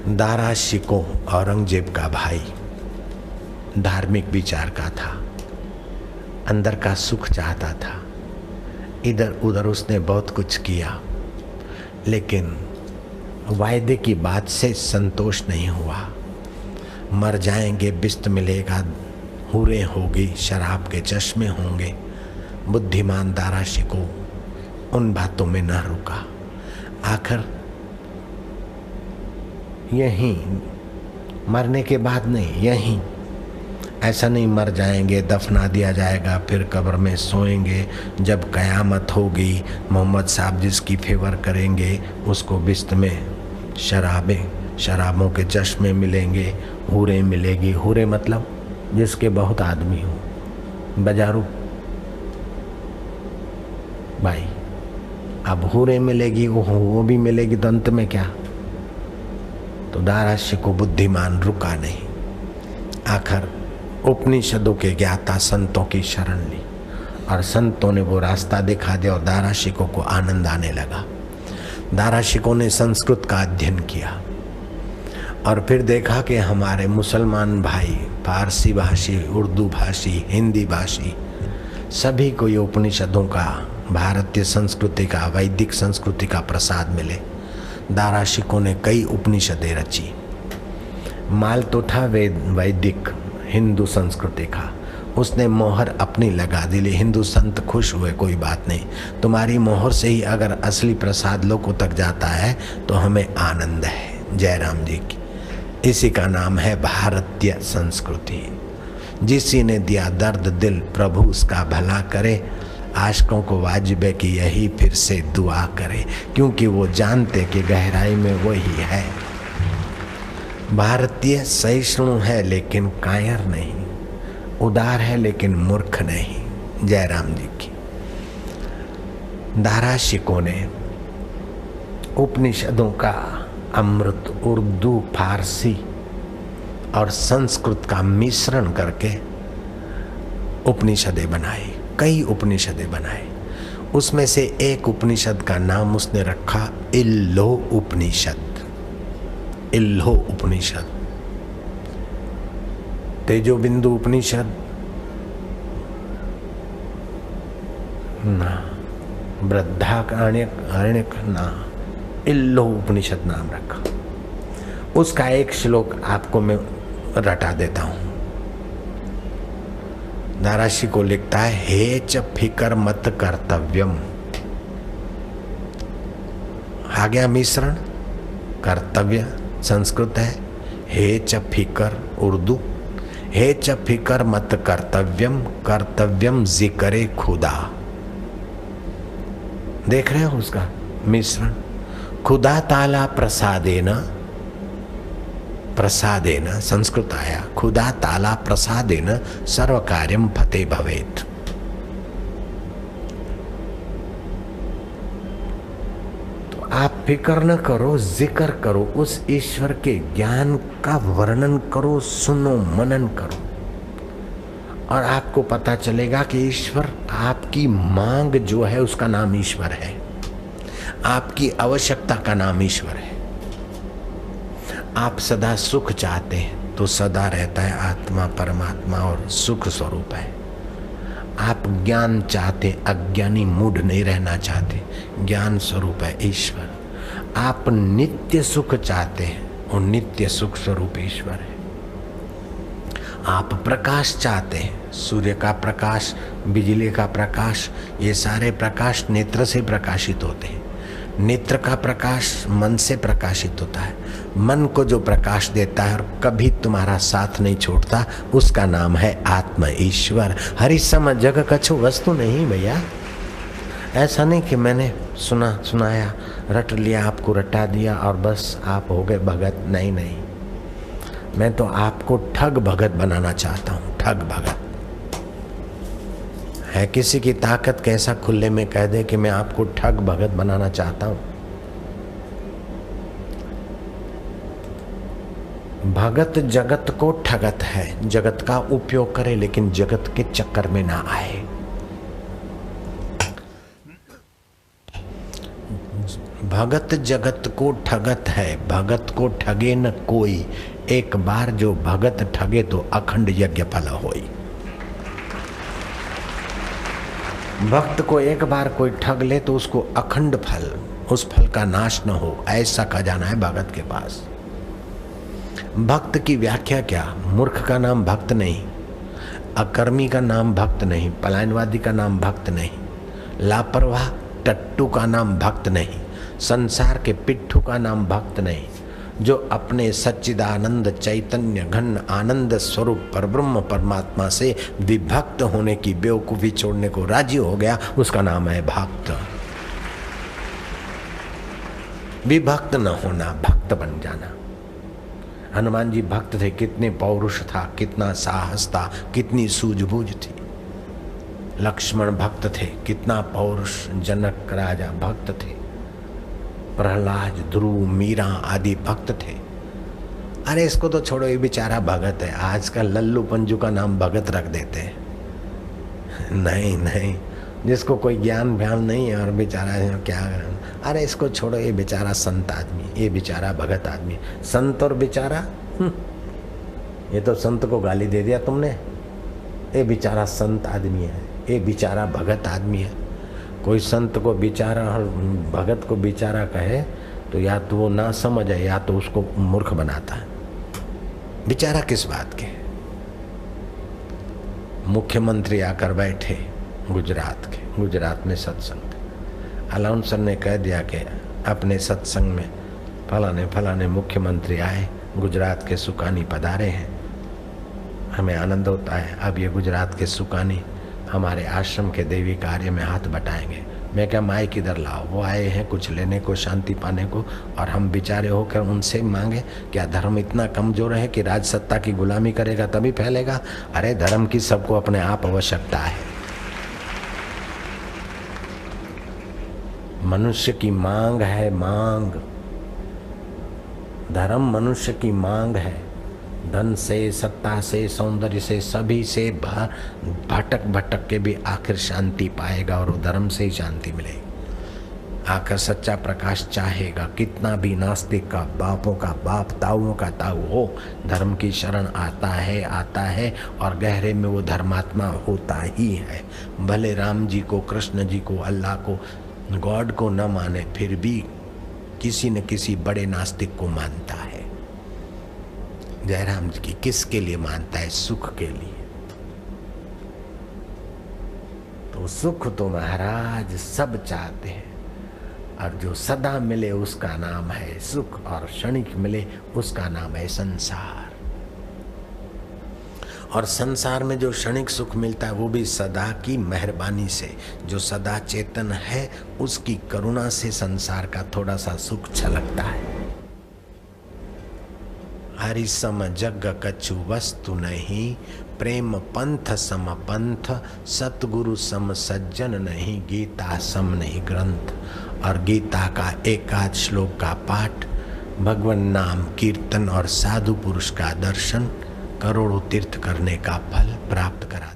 दारा शिको औरंगजेब का भाई धार्मिक विचार का था, अंदर का सुख चाहता था। इधर उधर उसने बहुत कुछ किया, लेकिन वायदे की बात से संतोष नहीं हुआ। मर जाएंगे, बिस्त मिलेगा, हूरें होगी, शराब के चश्मे होंगे। बुद्धिमान दारा शिको उन बातों में न रुका। आखिर यहीं मरने के बाद नहीं, यहीं ऐसा नहीं मर जाएंगे, दफना दिया जाएगा, फिर कब्र में सोएंगे, जब कयामत होगी मोहम्मद साहब जिसकी फेवर करेंगे उसको बिस्त में शराबों के चश्मे मिलेंगे, हूरें मिलेगी। हूरें मतलब जिसके बहुत आदमी हो, बाजारू भाई। अब हूरें मिलेगी, वो भी मिलेगी, तो अंत में क्या? तो दारा शिको बुद्धिमान रुका नहीं। आखिर उपनिषदों के ज्ञाता संतों की शरण ली और संतों ने वो रास्ता दिखा दिया और दारा शिको को आनंद आने लगा। दारा शिको ने संस्कृत का अध्ययन किया और फिर देखा कि हमारे मुसलमान भाई फारसी भाषी, उर्दू भाषी, हिंदी भाषी सभी को ये उपनिषदों का, भारतीय संस्कृति का, वैदिक संस्कृति का प्रसाद मिले। दारा शिको ने कई उपनिषदें रची। माल तो था वैदिक हिंदू संस्कृति का, उसने मोहर अपनी लगा दी। हिंदू संत खुश हुए, कोई बात नहीं, तुम्हारी मोहर से ही अगर असली प्रसाद लोगों तक जाता है तो हमें आनंद है। जयराम जी की इसी का नाम है भारतीय संस्कृति। जिसी ने दिया दर्द दिल प्रभु उसका भला करे। आशिकों को वाजिब है कि यही फिर से दुआ करे, क्योंकि वो जानते कि गहराई में वही है। भारतीय सहिष्णु है लेकिन कायर नहीं, उदार है लेकिन मूर्ख नहीं। जयराम जी की दारा शिको ने उपनिषदों का अमृत उर्दू, फारसी और संस्कृत का मिश्रण करके उपनिषदें बनाई, कई उपनिषदें बनाए। उसमें से एक उपनिषद का नाम उसने रखा इल्लो उपनिषद। इल्लो उपनिषद, तेजो बिंदु उपनिषद ना, बृहदारण्यक ना, इल्लो उपनिषद नाम रखा। उसका एक श्लोक आपको मैं रटा देता हूं। दारा शिको लिखता है, हे च फिकर मत कर्तव्यम। आ गया मिश्रण। कर्तव्य संस्कृत है, हे च फिकर उर्दू, हे च फिकर मत कर्तव्यम, कर्तव्यम जिक्रे खुदा। देख रहे हो उसका मिश्रण। खुदा ताला प्रसादेना, प्रसादेन संस्कृत आया, खुदा ताला प्रसादेन सर्व कार्यम फते भवेत। तो आप फिक्र न करो, जिक्र करो, उस ईश्वर के ज्ञान का वर्णन करो, सुनो, मनन करो, और आपको पता चलेगा कि ईश्वर, आपकी मांग जो है उसका नाम ईश्वर है, आपकी आवश्यकता का नाम ईश्वर है। आप सदा सुख चाहते हैं तो सदा रहता है आत्मा परमात्मा और सुख स्वरूप है। आप ज्ञान चाहते, अज्ञानी मूढ़ नहीं रहना चाहते, ज्ञान स्वरूप है ईश्वर। आप नित्य सुख चाहते हैं, वो नित्य सुख स्वरूप ईश्वर है। आप प्रकाश चाहते हैं, सूर्य का प्रकाश, बिजली का प्रकाश, ये सारे प्रकाश नेत्र से प्रकाशित होते हैं। नेत्र का प्रकाश मन से प्रकाशित होता है। मन को जो प्रकाश देता है और कभी तुम्हारा साथ नहीं छोड़ता, उसका नाम है आत्मा ईश्वर। हरि सम जग कछु वस्तु नहीं भैया। ऐसा नहीं कि मैंने सुनाया, रट लिया, आपको रटा दिया और बस आप हो गए भगत। नहीं नहीं, मैं तो आपको ठग भगत बनाना चाहता हूँ। ठग भगत है किसी की ताकत कैसा खुले में कह दे कि मैं आपको ठग भगत बनाना चाहता हूं। भगत जगत को ठगत है, जगत का उपयोग करे लेकिन जगत के चक्कर में ना आए। भगत जगत को ठगत है, भगत को ठगे न कोई। एक बार जो भगत ठगे तो अखंड यज्ञ फल होई। भक्त को एक बार कोई ठग ले तो उसको अखंड फल, उस फल का नाश न हो, ऐसा खजाना है भगत के पास। भक्त की व्याख्या क्या? मूर्ख का नाम भक्त नहीं, अकर्मी का नाम भक्त नहीं, पलायनवादी का नाम भक्त नहीं, लापरवाह टट्टू का नाम भक्त नहीं, संसार के पिट्ठू का नाम भक्त नहीं। जो अपने सच्चिदानंद चैतन्य घन आनंद स्वरूप परब्रह्म परमात्मा से विभक्त होने की बेवकूफी छोड़ने को राजी हो गया, उसका नाम है भक्त। विभक्त न होना, भक्त बन जाना। हनुमान जी भक्त थे, कितने पौरुष था, कितना साहस था, कितनी सूझबूझ थी। लक्ष्मण भक्त थे, कितना पौरुष। जनक राजा भक्त थे, प्रहलाद, ध्रुव, मीरा आदि भक्त थे। अरे इसको तो छोड़ो, ये बेचारा भगत है। आजकल लल्लू पंजू का नाम भगत रख देते हैं। नहीं नहीं, जिसको कोई ज्ञान व्यान नहीं है और बेचारा क्या, अरे इसको छोड़ो, ये बेचारा संत आदमी, ये बेचारा भगत आदमी। संत और बेचारा, ये तो संत को गाली दे दिया तुमने। ये बेचारा संत आदमी है, ये बेचारा भगत आदमी है। कोई संत को बेचारा और भगत को बेचारा कहे तो या तो वो ना समझ है या तो उसको मूर्ख बनाता है। बेचारा किस बात के? मुख्यमंत्री आकर बैठे गुजरात के, गुजरात में सत्संग, अलाउंसर ने कह दिया कि अपने सत्संग में फलाने फलाने मुख्यमंत्री आए, गुजरात के सुकानी पधारे हैं, हमें आनंद होता है। अब ये गुजरात के सुकानी हमारे आश्रम के देवी कार्य में हाथ बटाएंगे। मैं क्या, माइक इधर लाओ, वो आए हैं कुछ लेने को, शांति पाने को, और हम बेचारे होकर उनसे मांगे? क्या धर्म इतना कमजोर है कि राज सत्ता की गुलामी करेगा तभी फैलेगा? अरे धर्म की सबको अपने आप आवश्यकता है। मनुष्य की मांग है, मांग। धर्म मनुष्य की मांग है। धन से, सत्ता से, सौंदर्य से, सभी से भटक भटक के भी आखिर शांति पाएगा और वो धर्म से ही शांति मिलेगी। आखिर सच्चा प्रकाश चाहेगा, कितना भी नास्तिक का, बापों का बाप, ताऊओं का ताऊ हो, धर्म की शरण आता है और गहरे में वो धर्मात्मा होता ही है। भले राम जी को, कृष्ण जी को, अल्लाह को, गॉड को न माने, फिर भी किसी न किसी बड़े नास्तिक को मानता है। जयराम जी की किसके लिए मानता है? सुख के लिए। तो सुख तो महाराज सब चाहते हैं, और जो सदा मिले उसका नाम है सुख, और क्षणिक मिले उसका नाम है संसार। और संसार में जो क्षणिक सुख मिलता है वो भी सदा की मेहरबानी से। जो सदा चेतन है उसकी करुणा से संसार का थोड़ा सा सुख छलकता है। हरि सम जग कछु वस्तु नहीं, प्रेम पंथ सम पंथ, सतगुरु सम सज्जन नहीं, गीता सम नहीं ग्रंथ। और गीता का एकाध श्लोक का पाठ, भगवान नाम कीर्तन और साधु पुरुष का दर्शन करोड़ों तीर्थ करने का फल प्राप्त करा।